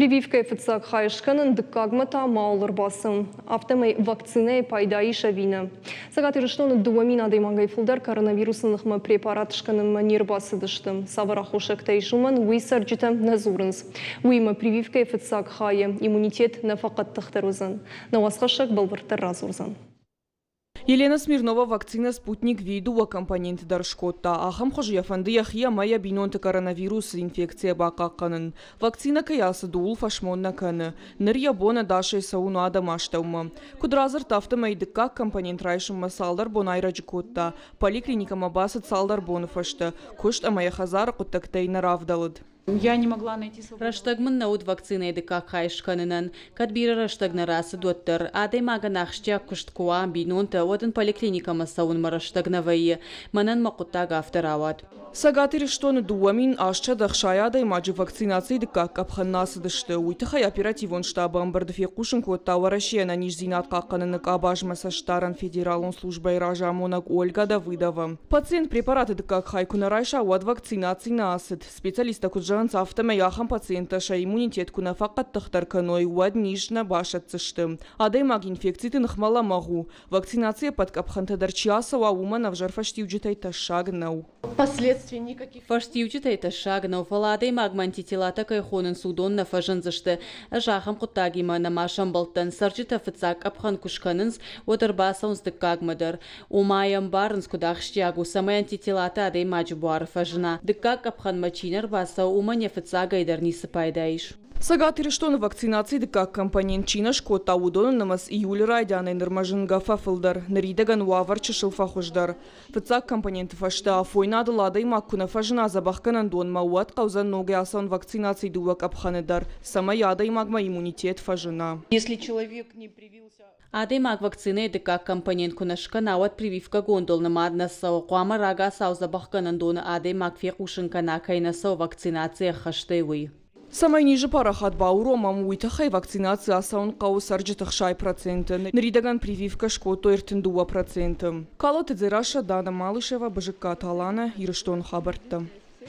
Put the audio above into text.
Прививка ФЦК хайшканын дыккагмата маулыр басым. Автомай вакцины пайдаи шавина. Сагатырыштоны дуамин адаймангай фулдар коронавирусынықмы препаратышканын манер басыдыштым. Саварахушек тайшуман уйсарджитам назурынс. Уйма прививка ФЦК хайы иммунитет нафақаттықтарузын. Навасқашек балбырттар разурзан. Елена Смирнова вакцина «Спутник виду» компонент даршкотта. Ахам хожи яфанды яхия майя бинонты коронавирус инфекция бақаққанын. Вакцина каясы дуул фашмонна каны. Ныр ябона дашай сауну адамаштаума. Кудразыр тафты майдыкка компонент райшын масалдар бонайра жикотта. Поликлиника мабасыт салдар боны фашты. Кушт амая хазар куттактайна равдалыд. Я не могла найти свободу. Раштагмын наут вакцина ДК хайшканынан. Кадбира раштагна расы доттыр. Адай мага нахшча кушткуа бинонта одын поликлиника масаун мараштагнавайы. Манан мақуттага авторават. Сагатыр штоны дуамин ашча дахшаядай маджи вакцинации ДК капханнасы дышты. Уйтахай оперативон штабам бардефекушын котта варашия на нижзинат каканынык абажмаса штаран федералон службай ражамонак Ольга Давыдова. Пациент препараты ДК хайкунарайша уад вакцинации насыд. Специалиста куджанц автома яхам пациента ша иммунитет куна факат тахтарканой уад нижна башат цышты. Адай маг инфекциты нахмала магу. Вакцинация под капхантадарчиаса уаума навжарфашти уджитай ташагнау. Последствий никаких. Фаштиучит это шаг, но фаладей магмантитила такой хонен судон на фажензаште. Жахам кутагима на машам болтан сарджита фицак апхан кушканенс утербасаунс декагмадер. Умаям барнс кудахштягу самай антитилата адей маджбуар фажена. Декаг апхан мачинер баса уманя фицага и дарниса пайдаиш. Сагатыр штоны вакцинации ДК компонент чина шкота удоны намаз июль райдяны нырмажынга фафылдар. Ныридаган уавар чышыл фахуждар. Фицак компонент фашта афойнады ладай маккуна фажына забахканан дон мауат каузан ноги асан вакцинации дуак апханыдар. Сама ядай магма иммунитет фажына. Если человек не привился... Адай маг вакцины ДК компонент кунашка нават прививка гондол на маднасау. Куама рага сау забахканан дон адай маг фекушынка накайнасау вакцинация хаштайвы. Самай ниже парахат бауру мамуйтахай вакцинация асаун кау сарджитах 6%. Нридаган прививка шкото 2%. Калоты дзираша Дана Малышева БЖК Талана Ирштон Хабарта.